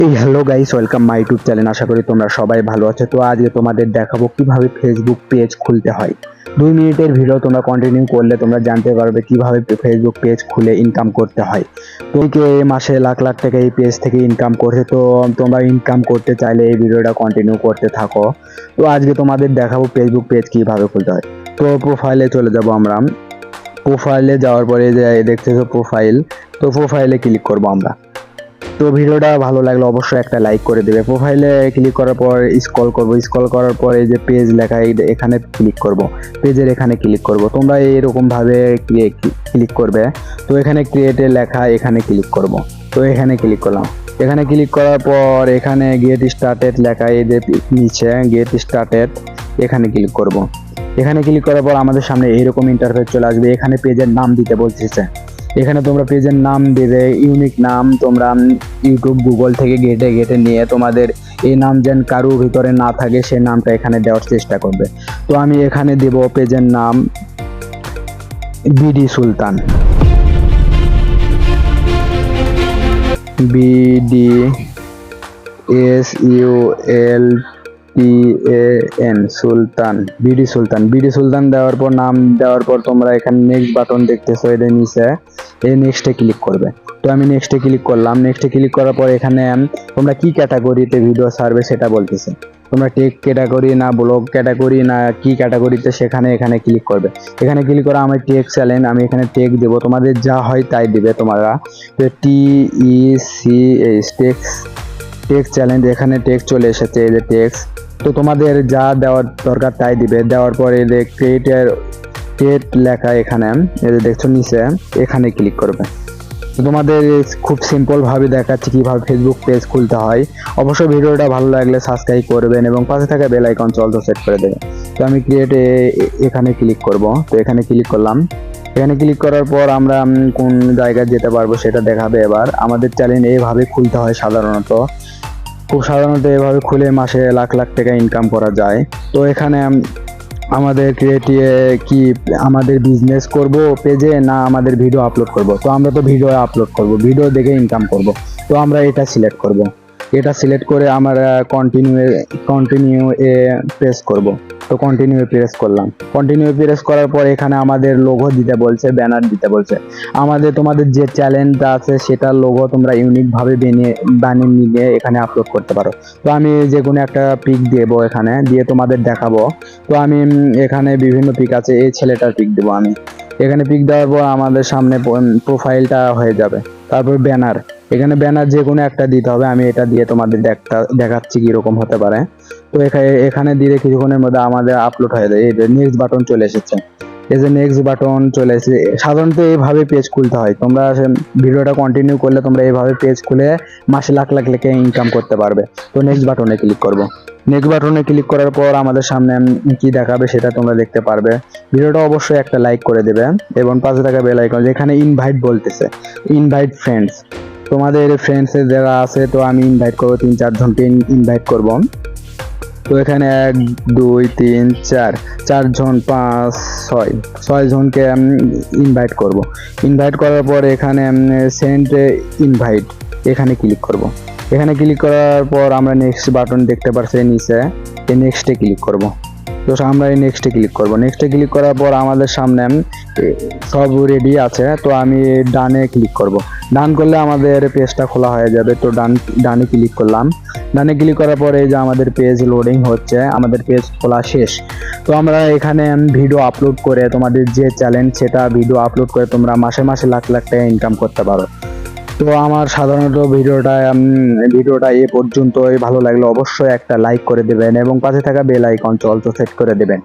এই hello guys, welcome my YouTube channel. আশা করি তোমরা সবাই ভালো আছো। তো আজকে তোমাদের দেখাবো কিভাবে ফেসবুক পেজ খুলতে হয়। 2 মিনিটের ভিডিও তোমরা কন্টিনিউ করলে তোমরা জানতে পারবে কিভাবে ফেসবুক পেজ খুলে ইনকাম করতে হয়। তো এই মাসে লাখ লাখ টাকা এই পেজ থেকে ইনকাম করছে। তো তোমরা ইনকাম করতে চাইলে এই ভিডিওটা কন্টিনিউ করতে থাকো। তো আজকে তোমাদের দেখাবো ফেসবুক পেজ কিভাবে খুলতে হয়। তো প্রোফাইলে চলে যাব আমরা। প্রোফাইলে যাওয়ার পরে যে দেখতেছো প্রোফাইল, তো প্রোফাইলে ক্লিক করবো আমরা। তো ভিডিওটা ভালো লাগলে অবশ্যই একটা লাইক করে দেবে। প্রোফাইলে ক্লিক করার পর স্ক্রল করব, স্ক্রল করার পর এই যে পেজ লেখা এখানে ক্লিক করব, পেজের এখানে ক্লিক করব। তোমরা এরকম ভাবে ক্লিক করবে। তো এখানে ক্রিয়েটে লেখা এখানে ক্লিক করব। তো এখানে ক্লিক করলাম। এখানে ক্লিক করার পর এখানে গেট স্টার্টেড লেখা, এই যে নিচে গেট স্টার্টেড এখানে ক্লিক করব। এখানে ক্লিক করার পর আমাদের সামনে এরকম ইন্টারফেস চলে আসবে। এখানে পেজের নাম দিতে বলতেছে। এখানে তোমরা পেজের নাম দেবে, ইউনিক নাম। তোমরা ইউটিউব গুগল থেকে ঘেটে ঘেটে নিয়ে তোমাদের এই নাম যেন কারোর ভিতরে না থাকে সেই নামটা এখানে দেওয়ার চেষ্টা করবে। তো আমি এখানে দেব পেজের নাম বিডি সুলতান, BDSULTAN সুলতান, বিডি সুলতান। বিডি সুলতান দেওয়ার পর নাম দেওয়ার পর তোমরা এখানে নেক্সট বাটন দেখতেছো, এটা নিচে এই নেক্সটে ক্লিক করবে। তো আমি নেক্সটে ক্লিক করলাম। নেক্সটে ক্লিক করার পর এখানে তোমরা কি ক্যাটাগরিতে ভিডিও ছাড়বে সেটা বলতেছে। তোমরা টেক ক্যাটাগরি না ব্লগ ক্যাটাগরি না কি ক্যাটাগরিতে, সেখানে এখানে ক্লিক করবে। এখানে ক্লিক করা আমার টেক চ্যানেল, আমি এখানে টেক দেবো। তোমাদের যা হয় তাই দিবে তোমরা। তো TECH টেক্স চ্যালেঞ্জ, এখানে টেক্স চলে এসেছে, এই যে টেক্স। তো তোমাদের যা দেওয়ার দরকার তাই দিবে। দেওয়ার পরে এই যে ক্রিয়েট লেখা এখানে, এই যে দেখছো নিচে, এখানে ক্লিক করবে। তো তোমাদের খুব সিম্পল ভাবে দেখাচ্ছি কিভাবে ফেসবুক পেজ খুলতে হয়। অবশ্যই ভিডিওটা ভালো লাগলে সাবস্ক্রাইব করবেন এবং পাশে থাকা বেল আইকন চলতে সেট করে দেবেন। তো আমি ক্রিয়েটে এখানে ক্লিক করব। তো এখানে ক্লিক করলাম। এখানে ক্লিক করার পর আমরা কোন জায়গায় যেতে পারবো সেটা দেখাবে। এবার আমাদের চ্যানেল এইভাবে খুলতে হয় সাধারণত। খুব সাধারণত এভাবে খুলে মাসে লাখ লাখ টাকা ইনকাম করা যায়। তো এখানে আমাদের কি আমাদের বিজনেস করব পেজে না আমাদের ভিডিও আপলোড করব। তো আমরা তো ভিডিও আপলোড করব, ভিডিও দেখে ইনকাম করব। তো আমরা এটা সিলেক্ট করব। এটা সিলেক্ট করে আমরা কন্টিনিউ এ প্রেস করব। তো কন্টিনিউ প্রেস করলাম। কন্টিনিউ প্রেস করার পর এখানে আমাদের লোগো দিতে বলছে, ব্যানার দিতে বলছে। তোমাদের যে চ্যানেলটা আছে সেটার লোগো তোমরা ইউনিক ভাবে বানিয়ে নিয়ে এখানে আপলোড করতে পারো। তো আমি যে কোনো একটা পিক দেবো, এখানে দিয়ে তোমাদের দেখাবো। তো আমি এখানে বিভিন্ন পিক আছে, এই ছেলেটার পিক দেবো আমি। এখানে পিক দেওয়ার পর আমাদের সামনে প্রোফাইলটা হয়ে যাবে। তারপর ব্যানার, এখানে ব্যানার যে কোনো একটা দিতে হবে। আমি এটা দিয়ে তোমাদের দেখাচ্ছি কিরকম হতে পারে। তো এখানে দিলে কিছুক্ষণের মধ্যে আমাদের আপলোড হয়ে যায়। এই যে নেক্সট বাটন চলে এসেছে, এই যে নেক্সট বাটন চলে এসেছে। সাধারণত এইভাবে পেজ খুলতে হয়। তোমরা ভিডিওটা কন্টিনিউ করলে তোমরা এইভাবে পেজ খুলে মাসে লাখ লাখ টাকা ইনকাম করতে পারবে। তো নেক্সট বাটনে ক্লিক করব। নেক্সট বাটনে ক্লিক করার পর আমাদের সামনে কি দেখাবে সেটা তোমরা দেখতে পারবে। ভিডিওটা অবশ্যই একটা লাইক করে দেবে এবং পাশে থাকা বেল আইকন, যেখানে ইনভাইট বলতেছে, ইনভাইট ফ্রেন্ডস। তোমাদের ফ্রেন্ডস যারা আছে, তো আমি ইনভাইট করবো 3-4 জনকে ইনভাইট করব। তো এখানে 1 2 3 4 4 জন 5 6 জনকে ইনভাইট করব। ইনভাইট করার পর এখানে সেন্ড ইনভাইট এখানে ক্লিক করব। এখানে ক্লিক করার পর আমরা নেক্সট বাটন দেখতে পাচ্ছি নিচে, এই নেক্সটে ক্লিক করব। তো আমরা এই নেক্সটে ক্লিক করব। নেক্সটে ক্লিক করার পর আমাদের সামনে সব রেডি আছে। তো আমি ডানে ক্লিক করব। ডান করলে আমাদের পেজটা খোলা হয়ে যাবে। তো ডানে ক্লিক করলাম। ডানে ক্লিক করার পরে যে আমাদের পেজ লোডিং হচ্ছে, আমাদের পেজ খোলা শেষ। তো আমরা এখানে ভিডিও আপলোড করে তোমাদের যে চ্যালেঞ্জ সেটা ভিডিও আপলোড করে তোমরা মাসে মাসে লাখ লাখ টাকা ইনকাম করতে পারো। তো আমার সাধারণত ভিডিওটা এ পর্যন্তই। ভালো লাগলে অবশ্যই একটা লাইক করে দেবেন এবং পাশে থাকা বেল আইকন চলতে সেট করে দেবেন।